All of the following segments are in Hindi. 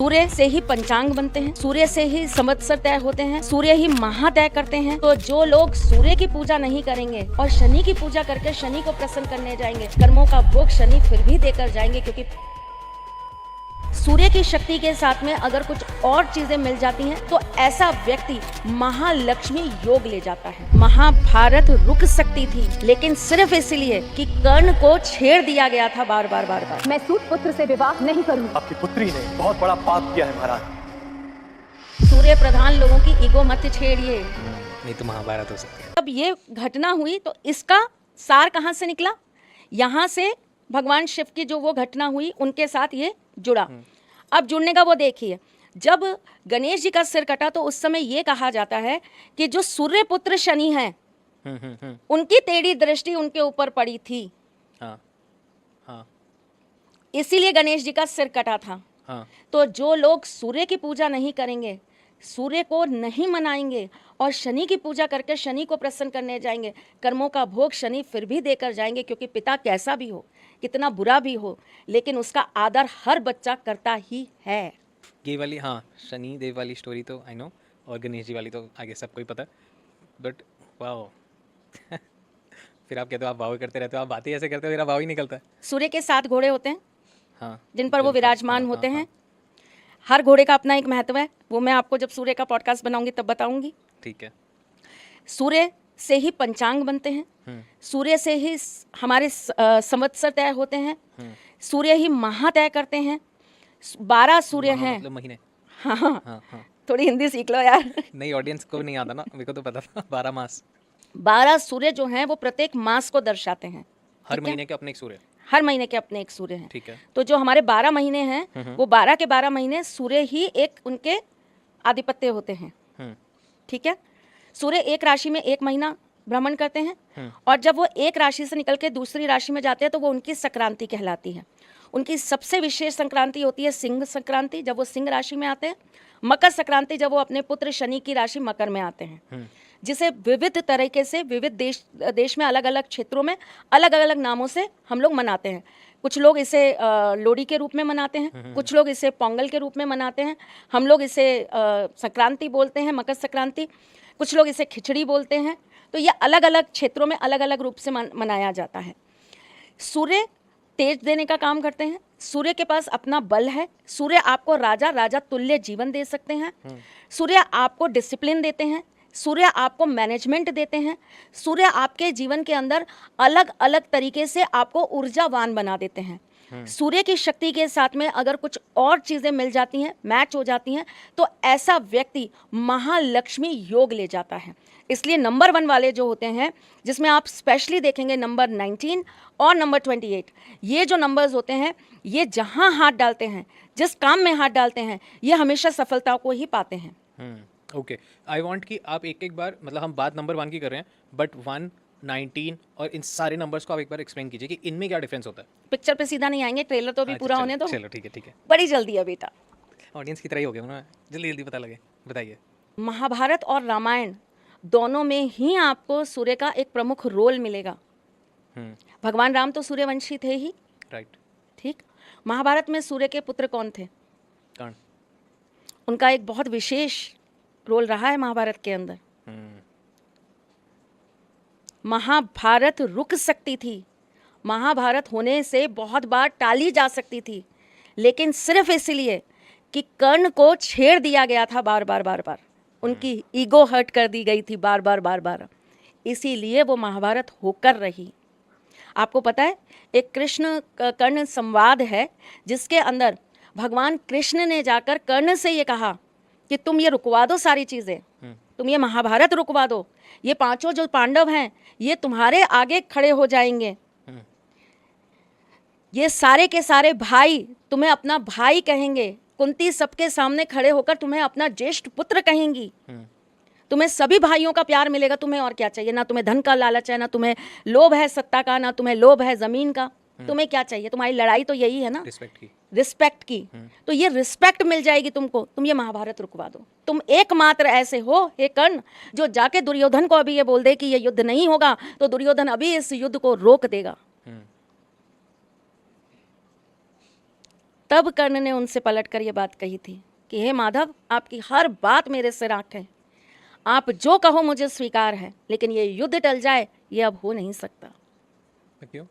सूर्य से ही पंचांग बनते हैं, सूर्य से ही संवत्सर तय होते हैं, सूर्य ही माह तय करते हैं। तो जो लोग सूर्य की पूजा नहीं करेंगे और शनि की पूजा करके शनि को प्रसन्न करने जाएंगे, कर्मों का भोग शनि फिर भी देकर जाएंगे, क्योंकि सूर्य की शक्ति के साथ में अगर कुछ और चीजें मिल जाती हैं तो ऐसा व्यक्ति महालक्ष्मी योग ले जाता है। महाभारत रुक सकती थी, लेकिन सिर्फ इसलिए कि कर्ण को छेड़ दिया गया था बार बार। मैं सूत पुत्र से विवाह नहीं करूंगी। आपकी पुत्री ने बहुत बड़ा पाप किया है महाराज। सूर्य प्रधान लोगों की ईगो मत छेड़िए, नहीं तो महाभारत हो सकती है। अब ये घटना हुई तो इसका सार कहाँ से निकला? यहाँ से भगवान शिव की जो वो घटना हुई उनके साथ ये जुड़ा। अब जुड़ने का वो देखिए, जब गणेश जी का सिर कटा तो उस समय ये कहा जाता है कि जो सूर्य पुत्र शनि हैं उनकी टेढ़ी दृष्टि उनके ऊपर पड़ी थी। हाँ, हाँ, इसीलिए गणेश जी का सिर कटा था। हाँ। तो जो लोग सूर्य की पूजा नहीं करेंगे, सूर्य को नहीं मनाएंगे और शनि की पूजा करके शनि को प्रसन्न करने जाएंगे, कर्मों का भोग शनि फिर भी देकर जाएंगे, क्योंकि पिता कैसा भी हो, कितना बुरा भी हो, लेकिन उसका आदर हर बच्चा करता ही है। ये वाली, हाँ, शनि देव वाली स्टोरी तो आई नो, और गणेश जी वाली तो आगे सबको ही पता है, बट वाओ फिर आप कहते हो आप वाव करते रहते हो, आप बातें ऐसे करते हो, मेरा वाव ही निकलता है। सूर्य के 7 घोड़े होते हैं, हाँ, जिन पर वो विराजमान हाँ, होते हाँ, हैं। हर घोड़े का अपना एक महत्व है, वो मैं आपको जब सूर्य का पॉडकास्ट बनाऊंगी तब बताऊंगी। ठीक है। सूर्य से ही पंचांग बनते हैं, सूर्य से ही हमारे संवत्सर तय होते हैं, सूर्य ही माह तय करते हैं। 12 सूर्य हैं। मतलब महीने। हाँ, हाँ, हाँ। थोड़ी हिंदी सीख लो यार। नहीं, ऑडियंस को नहीं आता ना, मेरे को तो पता था। 12 मास। 12 सूर्य जो हैं वो प्रत्येक मास को दर्शाते हैं। हर महीने के अपने एक सूर्य। हर महीने के अपने एक सूर्य हैं। ठीक है। तो जो हमारे 12 महीने हैं वो 12 के 12 महीने सूर्य ही एक उनके आधिपत्य होते हैं। ठीक है। सूर्य एक राशि में एक महीना भ्रमण करते हैं और जब वो एक राशि से निकल के दूसरी राशि में जाते हैं तो वो उनकी संक्रांति कहलाती है। उनकी सबसे विशेष संक्रांति होती है सिंह संक्रांति, जब वो सिंह राशि में आते हैं। मकर संक्रांति, जब वो अपने पुत्र शनि की राशि मकर में आते हैं, जिसे विविध तरीके से विविध देश में अलग अलग क्षेत्रों में अलग अलग नामों से हम लोग मनाते हैं। कुछ लोग इसे लोहड़ी के रूप में मनाते हैं, कुछ लोग इसे पोंगल के रूप में मनाते हैं, हम लोग इसे संक्रांति बोलते हैं, मकर संक्रांति, कुछ लोग इसे खिचड़ी बोलते हैं। तो ये अलग अलग क्षेत्रों में अलग अलग रूप से मनाया जाता है। सूर्य तेज देने का काम करते हैं, सूर्य के पास अपना बल है, सूर्य आपको राजा तुल्य जीवन दे सकते हैं, सूर्य आपको डिसिप्लिन देते हैं, सूर्य आपको मैनेजमेंट देते हैं, सूर्य आपके जीवन के अंदर अलग अलग तरीके से आपको ऊर्जावान बना देते हैं। सूर्य की शक्ति के साथ में अगर कुछ और चीज़ें मिल जाती हैं, मैच हो जाती हैं, तो ऐसा व्यक्ति महालक्ष्मी योग ले जाता है। इसलिए नंबर 1 वाले जो होते हैं, जिसमें आप स्पेशली देखेंगे नंबर 19 और नंबर 28, ये जो नंबर्स होते हैं, ये जहाँ हाथ डालते हैं, जिस काम में हाथ डालते हैं, ये हमेशा सफलता को ही पाते हैं। ओके, आई वांट कि आप एक एक बार, मतलब हम बात नंबर 1 की कर रहे हैं, बट 1, 19 और इन सारे नंबर्स को आप एक बार एक्सप्लेन कीजिए कि इनमें क्या डिफरेंस होता है। पिक्चर पे सीधा नहीं आएंगे, ट्रेलर तो अभी पूरा होने दो। चलो ठीक है, ठीक है। बड़ी जल्दी है बेटा, ऑडियंस की तरह ही हो गया ना, जल्दी जल्दी पता लगे। बताइए। महाभारत और रामायण दोनों में ही आपको सूर्य का एक प्रमुख रोल मिलेगा। भगवान राम तो सूर्यवंशी थे ही, राइट। ठीक। महाभारत में सूर्य के पुत्र कौन थे? कर्ण। उनका एक बहुत विशेष रोल रहा है महाभारत के अंदर। महाभारत रुक सकती थी, महाभारत होने से बहुत बार टाली जा सकती थी, लेकिन सिर्फ इसलिए कि कर्ण को छेड़ दिया गया था बार बार। उनकी ईगो हर्ट कर दी गई थी बार बार, इसीलिए वो महाभारत होकर रही। आपको पता है, एक कृष्ण कर्ण संवाद है जिसके अंदर भगवान कृष्ण ने जाकर कर्ण से ये कहा कि तुम ये रुकवा दो सारी चीज़ें, तुम ये महाभारत रुकवा दो, ये 5 जो पांडव हैं ये तुम्हारे आगे खड़े हो जाएंगे, ये सारे के सारे भाई तुम्हें अपना भाई कहेंगे, कुंती सबके सामने खड़े होकर तुम्हें अपना ज्येष्ठ पुत्र कहेंगी, तुम्हें सभी भाइयों का प्यार मिलेगा, तुम्हें और क्या चाहिए? ना तुम्हें धन का लालच है, ना तुम्हें लोभ है सत्ता का, ना तुम्हें लोभ है जमीन का, तुम्हें क्या चाहिए? तुम्हारी लड़ाई तो यही है ना, रिस्पेक्ट की। तो ये रिस्पेक्ट मिल जाएगी तुमको, तुम ये महाभारत रुकवा दो। तुम एकमात्र ऐसे हो हे कर्ण जो जाके दुर्योधन को अभी ये बोल दे कि ये युद्ध नहीं होगा, तो दुर्योधन अभी इस युद्ध को रोक देगा। तब कर्ण ने उनसे पलटकर ये बात कही थी कि हे माधव, आपकी हर बात मेरे सिर आंख है, आप जो कहो मुझे स्वीकार है, लेकिन ये युद्ध टल जाए ये अब हो नहीं सकता। क्यों?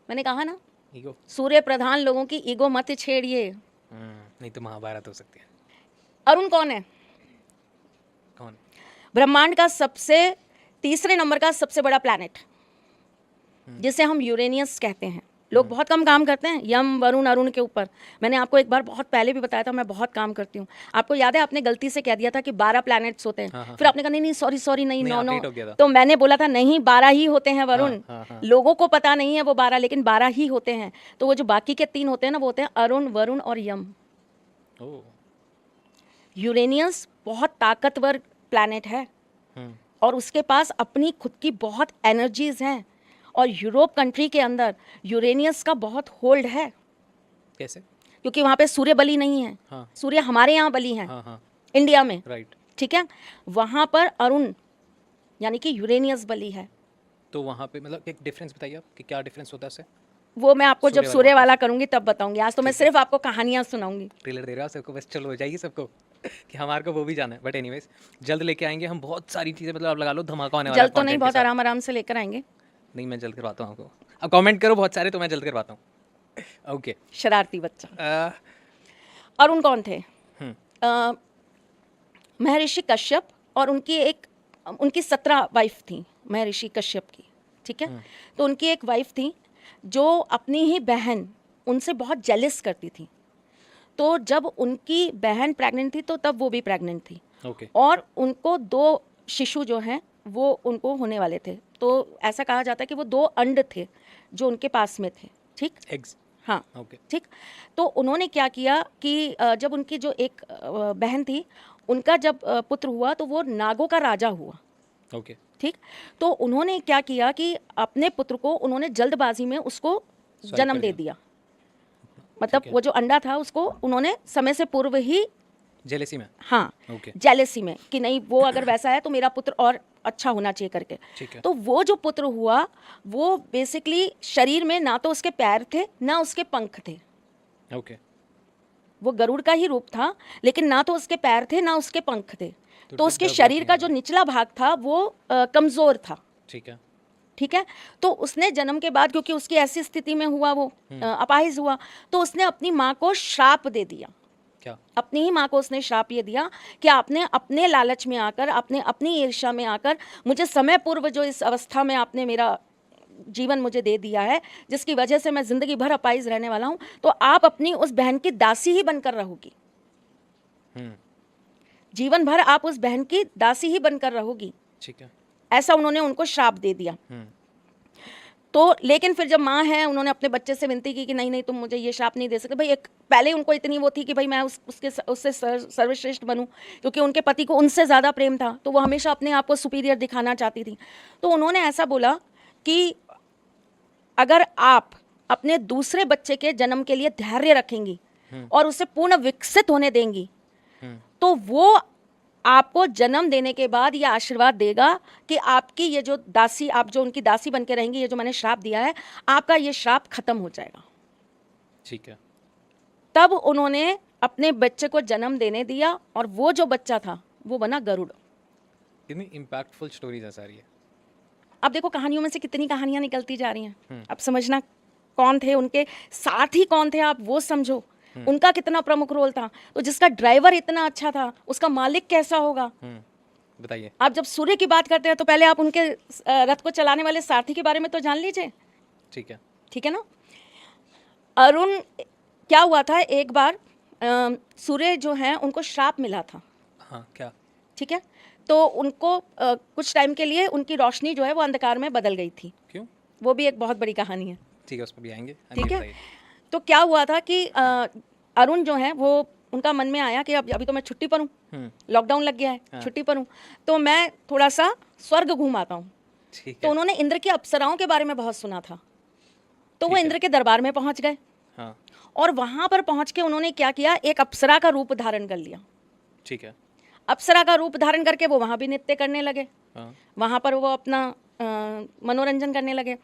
मैंने कहा ना, ईगो। सूर्य प्रधान लोगों की ईगो मत छेड़िए। नहीं तो महाभारत हो सकती है। अरुण कौन है? कौन? ब्रह्मांड का सबसे तीसरे नंबर का सबसे बड़ा प्लैनेट, जिसे हम यूरेनियस कहते हैं। लोग बहुत कम काम करते हैं यम, वरुण, अरुण के ऊपर। मैंने आपको एक बार बहुत पहले भी बताया था, मैं बहुत काम करती हूँ। आपको याद है, आपने गलती से कह दिया था कि 12 प्लैनेट्स होते हैं। हाँ, फिर आपने कहा नहीं नहीं सॉरी नहीं, नहीं, नो update हो गया नो। था। तो मैंने बोला था नहीं, 12 ही होते हैं वरुण। हाँ। लोगों को पता नहीं है वो 12, लेकिन 12 ही होते हैं। तो वो जो बाकी के 3 होते हैं ना, वो होते हैं अरुण, वरुण और यम। ओह। यूरेनियस बहुत ताकतवर प्लैनेट है हम्म। और उसके पास अपनी खुद की बहुत एनर्जीज हैं। और यूरोप कंट्री के अंदर यूरेनियस का बहुत होल्ड है, कैसे? क्योंकि वहाँ पे सूर्य बलि नहीं है। हाँ। सूर्य हमारे यहाँ बलि है, हाँ। इंडिया में, राइट। ठीक है। वहाँ पर अरुण यानी कि यूरेनियस बलि है। तो वहाँ पे मतलब एक डिफरेंस बताइए आप कि क्या डिफरेंस होता है उससे? वो मैं आपको जब सूर्य सूर्य वाला वाला करूँगी तब बताऊंगी। आज तो मैं सिर्फ आपको कहानियाँ सुनाऊंगी। ट्रेलर दे रहा है सबको, बस चलो हो जाएगी सबको कि हमारे को वो भी जाना है। बट एनीवेज जल्द लेके आएंगे हम बहुत सारी चीज़ें, मतलब आप लगा लो धमाका होने वाला है जल्द तो नहीं, content के बहुत साथ। आराम आराम से लेकर आएंगे। नहीं, मैं जल्द करवाता हूँ आपको। अब कमेंट करो बहुत सारे तो मैं जल्द करवाता हूँ। ओके। शरारती बच्चा। अरुण कौन थे? महर्षि कश्यप और उनकी 17 वाइफ थी महर्षि कश्यप की, ठीक है। तो उनकी एक वाइफ थी जो अपनी ही बहन उनसे बहुत जेलस करती थी। तो जब उनकी बहन प्रेग्नेंट थी तो तब वो भी प्रेग्नेंट थी। ओके। और उनको 2 शिशु जो हैं वो उनको होने वाले थे। तो ऐसा कहा जाता है कि वो 2 अंड थे जो उनके पास में थे, ठीक। एग्स। हाँ, ओके। ठीक। तो उन्होंने क्या किया कि जब उनकी जो एक बहन थी, उनका जब पुत्र हुआ तो वो नागों का राजा हुआ, ओके। ठीक। तो उन्होंने क्या किया कि अपने पुत्र को उन्होंने जल्दबाजी में उसको Swipe जन्म कर दे दिया। दिया। मतलब ठीक है। वो जो अंडा था उसको उन्होंने समय से पूर्व ही, जेलेसी में। हाँ, ओके। जेलेसी में कि नहीं वो अगर वैसा है तो मेरा पुत्र और अच्छा होना चाहिए करके। ठीक है। तो वो जो पुत्र हुआ वो बेसिकली शरीर में ना तो उसके पैर थे ना उसके पंख थे। ओके। वो गरुड़ का ही रूप था, लेकिन ना तो उसके पैर थे ना उसके पंख थे। तो उसके develop शरीर नहीं का जो निचला भाग था वो कमजोर था, ठीक है। ठीक है। तो उसने जन्म के बाद, क्योंकि उसकी ऐसी स्थिति में हुआ, वो अपाहिज हुआ, तो उसने अपनी माँ को श्राप दे दिया। क्या? अपनी ही माँ को उसने श्राप ये दिया कि आपने अपने लालच में आकर, आपने अपनी ईर्ष्या में आकर मुझे समय पूर्व जो इस अवस्था में आपने मेरा जीवन मुझे दे दिया है, जिसकी वजह से मैं जिंदगी भर अपाहिज रहने वाला हूँ, तो आप अपनी उस बहन की दासी ही बनकर रहोगी। जीवन भर आप उस बहन की दासी ही बनकर रहोगी, ठीक है। ऐसा उन्होंने उनको श्राप दे दिया। तो लेकिन फिर जब माँ है, उन्होंने अपने बच्चे से विनती की कि नहीं नहीं तुम मुझे ये श्राप नहीं दे सकते। भाई एक पहले उनको इतनी वो थी कि भाई मैं उससे सर्वश्रेष्ठ बनूं, क्योंकि उनके पति को उनसे ज़्यादा प्रेम था, तो वो हमेशा अपने आप को सुपीरियर दिखाना चाहती थी। तो उन्होंने ऐसा बोला कि अगर आप अपने दूसरे बच्चे के जन्म के लिए धैर्य रखेंगी और उसे पूर्ण विकसित होने देंगी, तो वो आपको जन्म देने के बाद यह आशीर्वाद देगा कि आपकी ये जो दासी, आप जो उनकी दासी बन के रहेंगी, ये जो मैंने श्राप दिया है, आपका ये श्राप खत्म हो जाएगा। ठीक है। तब उन्होंने अपने बच्चे को जन्म देने दिया और वो जो बच्चा था वो बना गरुड़। कितनी इम्पैक्टफुल स्टोरीज है सारी है। अब देखो कहानियों में से कितनी कहानियां निकलती जा रही हैं। अब समझना कौन थे उनके साथी, कौन थे आप वो समझो, उनका कितना प्रमुख रोल था। तो जिसका ड्राइवर इतना अच्छा था, उसका मालिक कैसा होगा। बताइए। आप जब सूर्य की बात करते हैं तो पहले आप उनके रथ को चलाने वाले सारथी के बारे में तो जान लीजिए, ठीक है। ठीक है ना। अरुण, क्या हुआ था एक बार, सूर्य जो है उनको श्राप मिला था। हाँ, क्या? ठीक है। तो उनको कुछ टाइम के लिए उनकी रोशनी जो है वो अंधकार में बदल गई थी। क्यों? वो भी एक बहुत बड़ी कहानी है, ठीक है, उस पर भी आएंगे। ठीक है। तो क्या हुआ था कि अरुण जो है वो, उनका मन में आया कि अब अभी तो मैं छुट्टी पर हूँ, लॉकडाउन लग गया है, हाँ। छुट्टी पर हूँ, तो मैं थोड़ा सा स्वर्ग घूम आता हूँ। ठीक तो है। उन्होंने इंद्र की अप्सराओं के बारे में बहुत सुना था, तो वो ठीक है। इंद्र के दरबार में पहुंच गए। हाँ, और वहां पर पहुंच के उन्होंने क्या किया, एक अप्सरा का रूप धारण कर लिया। ठीक है। अप्सरा का रूप धारण करके वो वहां भी नृत्य करने लगे, हाँ, वहां पर वो अपना मनोरंजन करने लगे।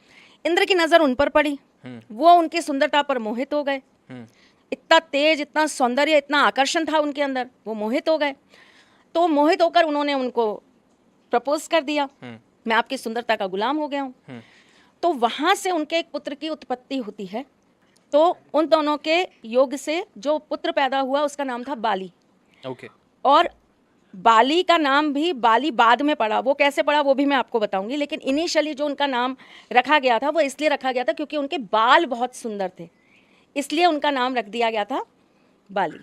इंद्र की नज़र उन पर पड़ी, वो उनकी सुंदरता पर मोहित हो गए। इतना तेज, इतना सौंदर्य, इतना आकर्षण था उनके अंदर, वो मोहित हो गए। तो मोहित होकर उन्होंने उनको प्रपोज कर दिया, मैं आपकी सुंदरता का गुलाम हो गया हूँ। तो वहाँ से उनके एक पुत्र की उत्पत्ति होती है। तो उन दोनों के योग से जो पुत्र पैदा हुआ उसका नाम था बाली। ओके। और बाली का नाम भी बाली बाद में पड़ा, वो कैसे पड़ा वो भी मैं आपको बताऊंगी, लेकिन इनिशियली जो उनका नाम रखा गया था वो इसलिए रखा गया था क्योंकि उनके बाल बहुत सुंदर थे, इसलिए उनका नाम रख दिया गया था बाली।